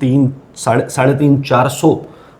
300-400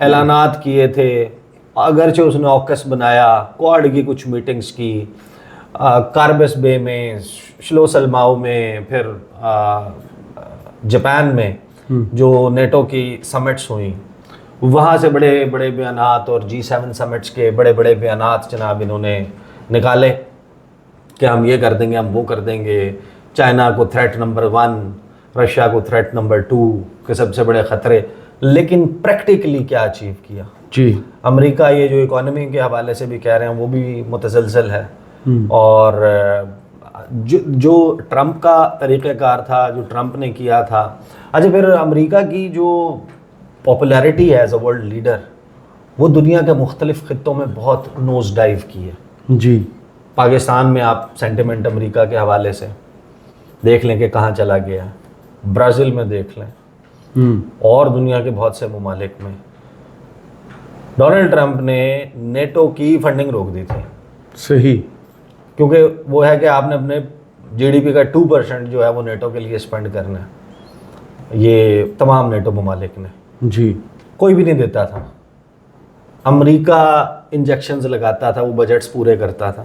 اعلانات کیے تھے، اگرچہ اس نے آکس بنایا، کوڈ کی کچھ میٹنگز کی، کاربس بے میں، شلوسلماؤ میں، پھر جاپان میں جو نیٹو کی سمٹس ہوئیں وہاں سے بڑے بڑے بیانات، اور G7 سمٹس کے بڑے بڑے بیانات جناب انہوں نے نکالے کہ ہم یہ کر دیں گے، ہم وہ کر دیں گے، چائنا کو تھریٹ نمبر 1، رشیا کو تھریٹ نمبر 2 کے سب سے بڑے خطرے. لیکن پریکٹیکلی کیا اچیو کیا؟ جی امریکہ یہ جو اکانومی کے حوالے سے بھی کہہ رہے ہیں وہ بھی متزلزل ہے، اور جو ٹرمپ کا طریقہ کار تھا، جو ٹرمپ نے کیا تھا. اچھا، پھر امریکہ کی جو پاپولیرٹی ہے ایز اے ورلڈ لیڈر وہ دنیا کے مختلف خطوں میں بہت نوز ڈائیو کی ہے. جی پاکستان میں آپ سینٹیمنٹ امریکہ کے حوالے سے دیکھ لیں کہ کہاں چلا گیا ہے، برازیل میں دیکھ لیں، اور دنیا کے بہت سے ممالک میں. ڈونلڈ ٹرمپ نے نیٹو کی فنڈنگ روک دی تھی. صحیح. کیونکہ وہ ہے کہ آپ نے اپنے GDP کا 2% جو ہے وہ نیٹو کے لیے اسپینڈ کرنا ہے. یہ تمام نیٹو ممالک نے، جی کوئی بھی نہیں دیتا تھا. امریکہ انجیکشنز لگاتا تھا، وہ بجٹس پورے کرتا تھا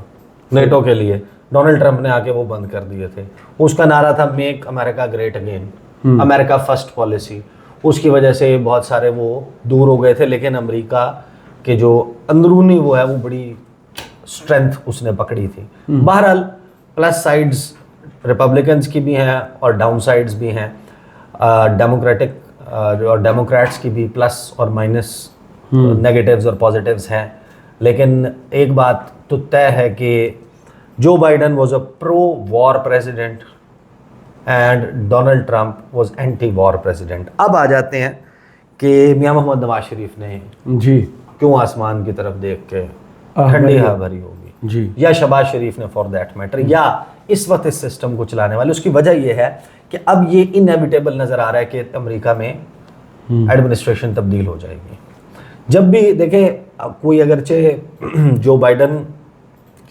نیٹو کے لیے. ڈونلڈ ٹرمپ نے آ کے وہ بند کر دیے تھے. اس کا نعرہ تھا میک امریکہ گریٹ اگین، امریکہ فرسٹ پالیسی. اس کی وجہ سے بہت سارے وہ دور ہو گئے تھے، لیکن امریکہ کے جو اندرونی وہ ہے وہ بڑی اسٹرینتھ اس نے پکڑی تھی. بہرحال پلس سائڈز ریپبلکنز کی بھی ہیں اور ڈاؤن سائڈز بھی ہیں. ڈیموکریٹس کی بھی پلس اور مائنس، نیگیٹیوز اور پازیٹیوز ہیں. لیکن ایک بات تو طے ہے کہ جو Biden was a pro war president and Donald Trump was anti war president. اب آ جاتے ہیں کہ میاں محمد نواز شریف نے جی کیوں آسمان کی طرف دیکھ کے ٹھنڈی ہوا بھری ہوگی، جی، یا شہباز شریف نے فار دیٹ میٹر، یا اس وقت اس سسٹم کو چلانے والے. اس کی وجہ یہ ہے کہ اب یہ انیویٹیبل نظر آ رہا ہے کہ امریکہ میں ایڈمنسٹریشن تبدیل ہو جائے گی. جب بھی دیکھیں کوئی اگرچہ جو بائیڈن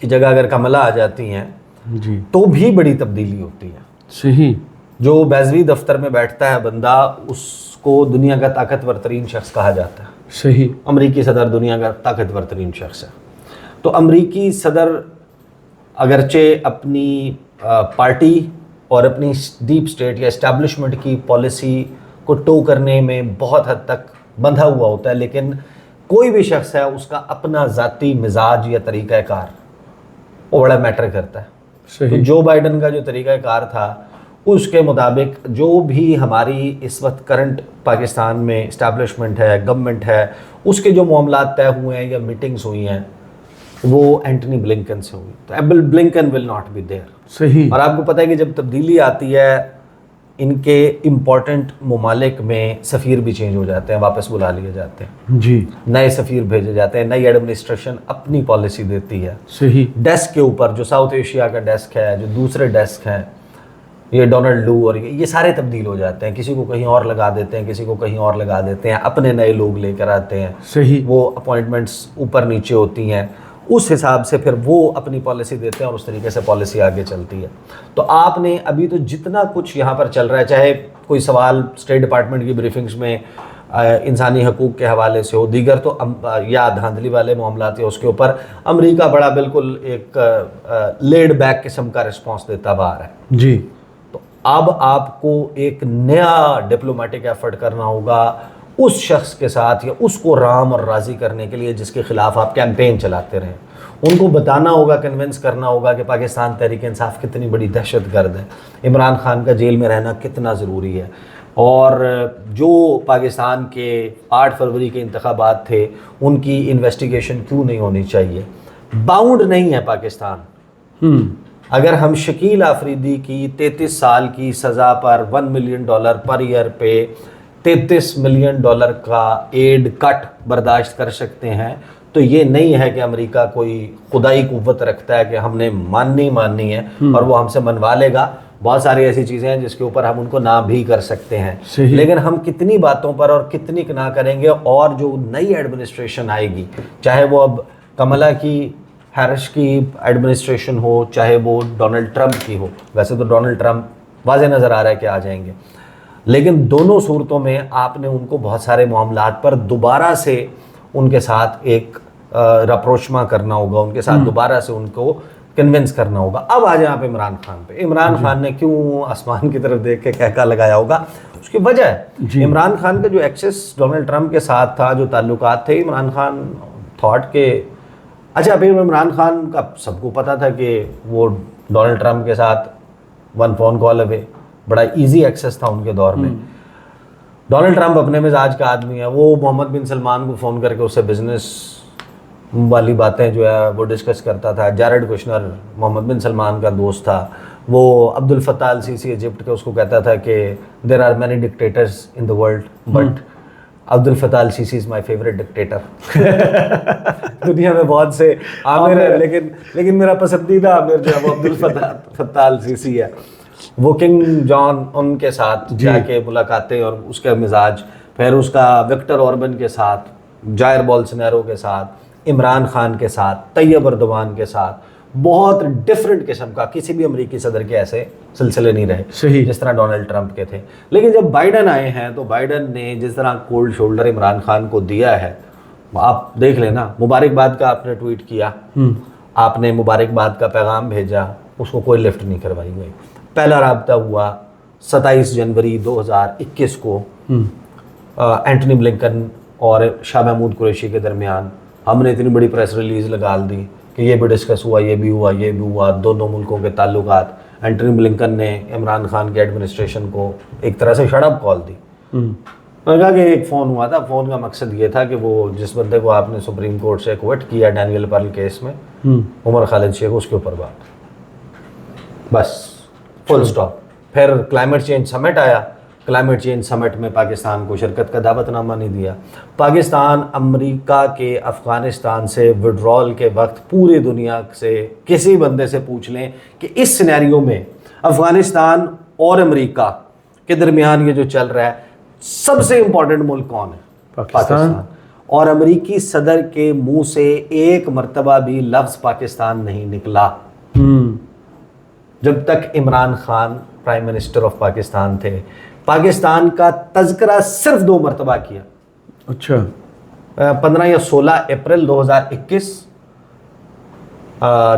کی جگہ اگر کملا آ جاتی ہیں جی تو بھی بڑی تبدیلی ہوتی ہے. صحیح. جو بیضوی دفتر میں بیٹھتا ہے بندہ، اس کو دنیا کا طاقتور ترین شخص کہا جاتا ہے. صحیح. امریکی صدر دنیا کا طاقتور ترین شخص ہے. تو امریکی صدر اگرچہ اپنی پارٹی اور اپنی ڈیپ اسٹیٹ یا اسٹیبلشمنٹ کی پالیسی کو ٹو کرنے میں بہت حد تک بندھا ہوا ہوتا ہے، لیکن کوئی بھی شخص ہے اس کا اپنا ذاتی مزاج یا طریقہ کار وہ بڑا میٹر کرتا ہے. تو جو بائیڈن کا جو طریقہ کار تھا اس کے مطابق جو بھی ہماری اس وقت کرنٹ پاکستان میں اسٹیبلشمنٹ ہے، گورنمنٹ ہے، اس کے جو معاملات طے ہوئے ہیں یا میٹنگز ہوئی ہیں وہ اینٹنی بلنکن سے ہوئی. تو able Blinken will not be there. صحیح. اور آپ کو پتہ ہے کہ جب تبدیلی آتی ہے ان کے امپورٹنٹ ممالک میں سفیر بھی چینج ہو جاتے ہیں، واپس بلا لیے جاتے ہیں، جی، نئے سفیر بھیجے جاتے ہیں، نئی ایڈمنسٹریشن اپنی پالیسی دیتی ہے. صحیح. ڈیسک کے اوپر جو ساؤتھ ایشیا کا ڈیسک ہے، جو دوسرے ڈیسک ہیں، یہ ڈونلڈ لو اور یہ سارے تبدیل ہو جاتے ہیں. کسی کو کہیں اور لگا دیتے ہیں، کسی کو کہیں اور لگا دیتے ہیں، اپنے نئے لوگ لے کر آتے ہیں. صحیح. وہ اپوائنٹمنٹس اوپر نیچے ہوتی ہیں، اس حساب سے پھر وہ اپنی پالیسی دیتے ہیں اور اس طریقے سے پالیسی آگے چلتی ہے. تو آپ نے ابھی تو جتنا کچھ یہاں پر چل رہا ہے، چاہے کوئی سوال اسٹیٹ ڈپارٹمنٹ کی بریفنگز میں انسانی حقوق کے حوالے سے ہو، دیگر تو یا دھاندلی والے معاملات یا اس کے اوپر امریکہ بڑا بالکل ایک لیڈ بیک قسم کا رسپانس دیتا ہوا آ رہا ہے. جی. تو اب آپ کو ایک نیا ڈپلومیٹک ایفرٹ کرنا ہوگا اس شخص کے ساتھ یا اس کو رام اور راضی کرنے کے لیے جس کے خلاف آپ کیمپین چلاتے رہیں. ان کو بتانا ہوگا، کنونس کرنا ہوگا کہ پاکستان تحریک انصاف کتنی بڑی دہشت گرد ہے، عمران خان کا جیل میں رہنا کتنا ضروری ہے، اور جو پاکستان کے 8 فروری کے انتخابات تھے ان کی انویسٹیگیشن کیوں نہیں ہونی چاہیے. باؤنڈ نہیں ہے پاکستان. اگر ہم شکیل آفریدی کی 33 سال کی سزا پر $1 ملین پر ایئر پہ $33 ملین کا ایڈ کٹ برداشت کر سکتے ہیں، تو یہ نہیں ہے کہ امریکہ کوئی خدائی قوت رکھتا ہے کہ ہم نے ماننی ہے اور وہ ہم سے منوا لے گا. بہت ساری ایسی چیزیں ہیں جس کے اوپر ہم ان کو نہ بھی کر سکتے ہیں. لیکن ہم کتنی باتوں پر اور کتنی نہ کریں گے، اور جو نئی ایڈمنسٹریشن آئے گی، چاہے وہ اب کملا کی ہیرش کی ایڈمنسٹریشن ہو، چاہے وہ ڈونلڈ ٹرمپ کی ہو. ویسے تو ڈونلڈ ٹرمپ واضح نظر آ رہا ہے کہ آ جائیں گے. لیکن دونوں صورتوں میں آپ نے ان کو بہت سارے معاملات پر دوبارہ سے ان کے ساتھ ایک رپروشما کرنا ہوگا، ان کے ساتھ دوبارہ سے ان کو کنونس کرنا ہوگا۔ اب آ جائیں آپ عمران خان پہ۔ عمران خان نے کیوں آسمان کی طرف دیکھ کے کہکا لگایا ہوگا؟ اس کی وجہ ہے عمران خان کا جو ایکسس ڈونلڈ ٹرمپ کے ساتھ تھا، جو تعلقات تھے، عمران خان تھاٹ کہ اچھا بھائی عمران خان کا سب کو پتا تھا کہ وہ ڈونلڈ ٹرمپ کے ساتھ 1 فون کال اوے، بڑا ایزی ایکسس تھا ان کے دور میں۔ ڈونلڈ ٹرمپ اپنے مزاج کا آدمی ہے، وہ محمد بن سلمان کو فون کر کے اس سے بزنس والی باتیں جو ہے وہ ڈسکس کرتا تھا۔ جیرڈ کشنر محمد بن سلمان کا دوست تھا، وہ عبد الفتاح السیسی ایجپٹ کے اس کو کہتا تھا کہ there are many dictators in the world but Abdel Fattah Sisi is my favourite dictator. دنیا میں بہت سے عامر ہیں لیکن میرا پسندیدہ عامر جو ہے وہ عبد الفتاح السیسی ہے۔ وہ کنگ جان ان کے ساتھ جا کے ملاقاتیں اور اس کا مزاج، پھر اس کا وکٹر اوربن کے ساتھ، جائر بولسنیرو کے ساتھ، عمران خان کے ساتھ، طیب اردوان کے ساتھ، بہت ڈفرینٹ قسم کا، کسی بھی امریکی صدر کے ایسے سلسلے نہیں رہے جس طرح ڈونلڈ ٹرمپ کے تھے۔ لیکن جب بائیڈن آئے ہیں تو بائیڈن نے جس طرح کولڈ شولڈر عمران خان کو دیا ہے، آپ دیکھ لیں نا، مبارکباد کا آپ نے ٹویٹ کیا، آپ نے مبارکباد کا پیغام بھیجا، اس کو کوئی لفٹ نہیں کروائی گئی۔ پہلا رابطہ ہوا 27 جنوری 2021 کو اینٹنی بلنکن اور شاہ محمود قریشی کے درمیان۔ ہم نے اتنی بڑی پریس ریلیز لگا دی کہ یہ بھی ڈسکس ہوا، یہ بھی ہوا، یہ بھی ہوا، دونوں ملکوں کے تعلقات۔ اینٹنی بلنکن نے عمران خان کے ایڈمنسٹریشن کو ایک طرح سے شٹ اپ کال دی۔ میں نے کہا کہ ایک فون ہوا تھا، فون کا مقصد یہ تھا کہ وہ جس بندے کو آپ نے سپریم کورٹ سے کوئٹ کیا ڈینیل پرل کیس میں، عمر خالد شیخ، اس کے اوپر بات، بس فل سٹاپ۔ پھر کلائمیٹ چینج سمٹ آیا، کلائمیٹ چینج سمٹ میں پاکستان کو شرکت کا دعوت نامہ نہیں دیا۔ پاکستان امریکہ کے افغانستان سے وڈرال کے وقت پوری دنیا سے کسی بندے سے پوچھ لیں کہ اس سینیریو میں افغانستان اور امریکہ کے درمیان یہ جو چل رہا ہے، سب سے امپورٹنٹ ملک کون ہے؟ پاکستان۔ اور امریکی صدر کے منہ سے ایک مرتبہ بھی لفظ پاکستان نہیں نکلا جب تک Imran Khan prime minister of Pakistan تھے۔ پاکستان کا تذکرہ صرف 2 مرتبہ کیا۔ اچھا، 15 یا 16 اپریل 2021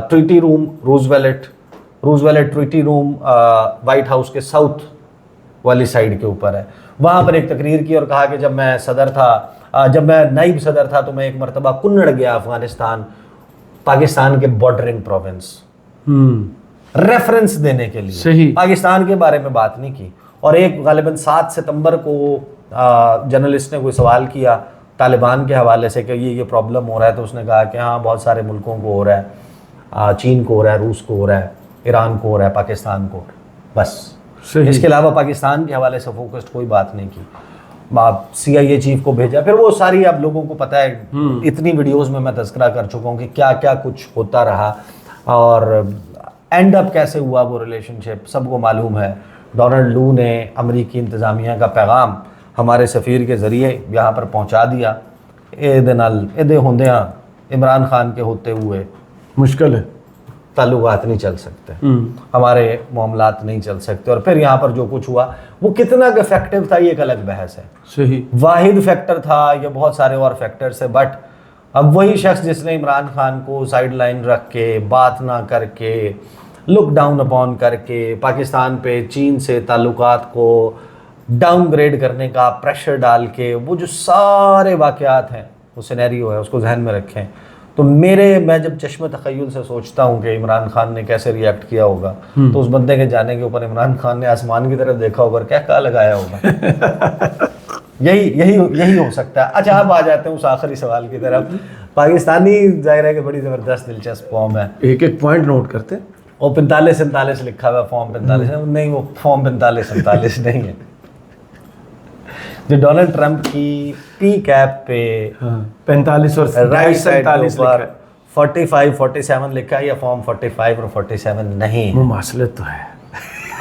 ٹویٹی روم روزویلٹ ٹویٹی روم وائٹ ہاؤس کے ساؤتھ والی سائڈ کے اوپر ہے، وہاں پر ایک تقریر کی اور کہا کہ جب میں نائب صدر تھا تو میں ایک مرتبہ کنڑ گیا افغانستان، پاکستان کے بارڈرنگ پروونس، ریفرنس دینے کے لیے پاکستان کے بارے میں بات نہیں کی۔ اور ایک غالباً 7 ستمبر کو جرنلسٹ نے کوئی سوال کیا طالبان کے حوالے سے کہ یہ پرابلم ہو رہا ہے، تو اس نے کہا کہ ہاں بہت سارے ملکوں کو ہو رہا ہے، چین کو ہو رہا ہے، روس کو ہو رہا ہے، ایران کو ہو رہا ہے، پاکستان کو، بس اس کے علاوہ پاکستان کے حوالے سے فوکسڈ کوئی بات نہیں کی۔ آپ CIA چیف کو بھیجا، پھر وہ ساری آپ لوگوں کو پتہ ہے، اتنی ویڈیوز میں تذکرہ کر چکا ہوں کہ کیا کیا کچھ ہوتا رہا اور اینڈ اپ کیسے ہوا وہ ریلیشن شپ سب کو معلوم ہے۔ ڈونلڈ لو نے امریکی انتظامیہ کا پیغام ہمارے سفیر کے ذریعے یہاں پر پہنچا دیا۔ ایدے ہوندیاں عمران خان کے ہوتے ہوئے مشکل ہے، تعلقات نہیں چل سکتے، ہمارے معاملات نہیں چل سکتے۔ اور پھر یہاں پر جو کچھ ہوا وہ کتنا افیکٹو تھا یہ ایک الگ بحث ہے۔ صحیح، واحد فیکٹر تھا یا بہت سارے اور فیکٹرز ہیں، بٹ اب وہی شخص جس نے عمران خان کو سائیڈ لائن رکھ کے، بات نہ کر کے، لک ڈاؤن اپون کر کے، پاکستان پہ چین سے تعلقات کو ڈاؤن گریڈ کرنے کا پریشر ڈال کے، وہ جو سارے واقعات ہیں، وہ سینیریو ہے، اس کو ذہن میں رکھیں۔ تو میں جب چشم تخیل سے سوچتا ہوں کہ عمران خان نے کیسے ریئیکٹ کیا ہوگا، تو اس بندے کے جانے کے اوپر عمران خان نے آسمان کی طرف دیکھا ہوگا اور کیا لگایا ہوگا۔ یہی ہو سکتا ہے۔ اچھا، اب آ جاتے ہیں اس آخری سوال کی طرف۔ پاکستانی ظاہر ہے کہ بڑی زبردست دلچسپ فارم ہے، ایک پوائنٹ نوٹ کرتے ہیں۔ وہ 45-47 لکھا ہوا فارم 45 نہیں، وہ فارم 45-47 نہیں ہے۔ جو ڈونلڈ ٹرمپ کی پی کیپ پہ 45 اور رائٹ سائڈ پر 45-47 لکھا ہے، یا فارم 45 اور 47 نہیں ہے۔ مماثلت تو ہے،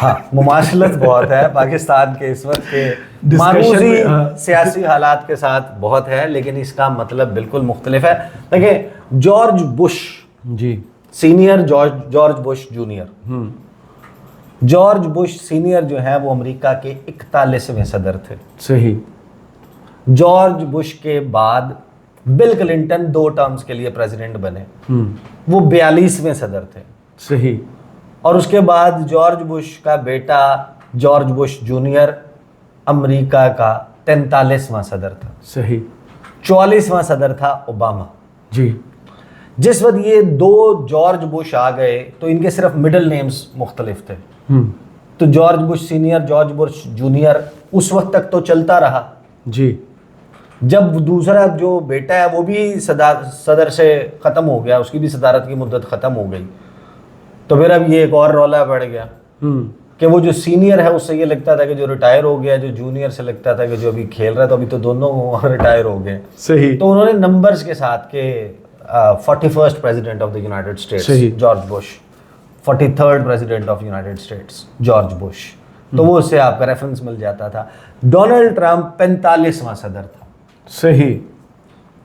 ہاں مماثلت بہت ہے پاکستان کے اس وقت کے مانوزی سیاسی حالات کے ساتھ بہت ہے، لیکن اس کا مطلب بالکل مختلف ہے۔ دیکھیں، جارج بش، جی، senior George Bush junior, George Bush senior جو ہے وہ امریکہ کے 41ویں صدر تھے. صحیح. جارج بش کے بعد بل کلنٹن 2 ٹرمز کے لیے پریزیڈنٹ بنے, وہ 42ویں صدر تھے. صحیح. اور اس کے بعد جارج بش کا بیٹا جارج بش جونیئر امریکہ کا 43واں صدر تھا. صحیح. 44واں صدر تھا اوباما. جی. جس وقت یہ 2 جارج بش آ گئے تو ان کے صرف مڈل نیمز مختلف تھے. تو George Bush senior, George Bush junior اس وقت تک تو چلتا رہا. جی. جب دوسرا جو بیٹا ہے وہ بھی صدر سے ختم ہو گیا, اس کی بھی صدارت کی مدت ختم ہو گئی, تو پھر اب یہ ایک اور رولا بڑھ گیا کہ وہ جو سینئر ہے اس سے یہ لگتا تھا کہ جو ریٹائر ہو گیا, جو جونیئر سے لگتا تھا کہ جو ابھی کھیل رہا ہے, تو ابھی تو دونوں ریٹائر ہو گئے. صحیح. تو انہوں نے نمبرز کے ساتھ کہ 41st president of the United States George Bush, 43rd president of United States George Bush, تو وہ اس سے آپ کا ریفرنس مل جاتا تھا. ڈونلڈ ٹرمپ 45واں صدر تھا. صحیح.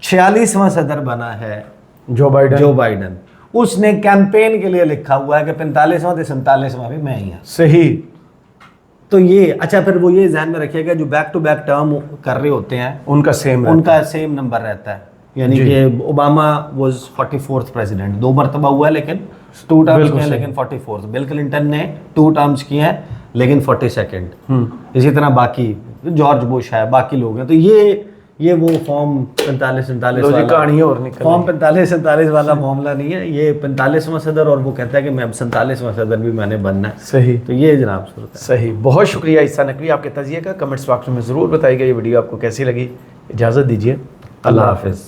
46واں صدر بنا ہے جو بائیڈن. اس نے کیمپین کے لیے لکھا ہوا ہے کہ 45واں سے 47واں بھی میں ہی ہوں. صحیح. تو یہ اچھا, پھر وہ یہ ذہن میں رکھیے گا جو بیک ٹو بیک ٹرم کر رہے ہوتے ہیں ان کا سیم نمبر رہتا ہے. یعنی کہ اوباما واز 44th پریزیڈنٹ, 2 مرتبہ ہوا ہے لیکن 2 ٹرمز کیے ہیں, لیکن 44th. بل کلنٹن نے 2 ٹرمز کیے ہیں لیکن 42nd. اسی طرح باقی جارج بش ہے, باقی لوگ ہیں. تو یہ وہ فارم 45-47 والا کہانی اور نکل, فارم 45-47 والا معاملہ نہیں ہے. یہ 45واں صدر, اور وہ کہتا ہے کہ میں اب 47واں صدر بھی میں نے بننا ہے. صحیح. تو یہ جناب صورت ہے. صحیح. بہت شکریہ عیسیٰ نقوی, آپ کے تجزیے کا. کمنٹس باکس میں ضرور بتائیے گا یہ ویڈیو آپ کو کیسی لگی. اجازت دیجیے. اللہ حافظ.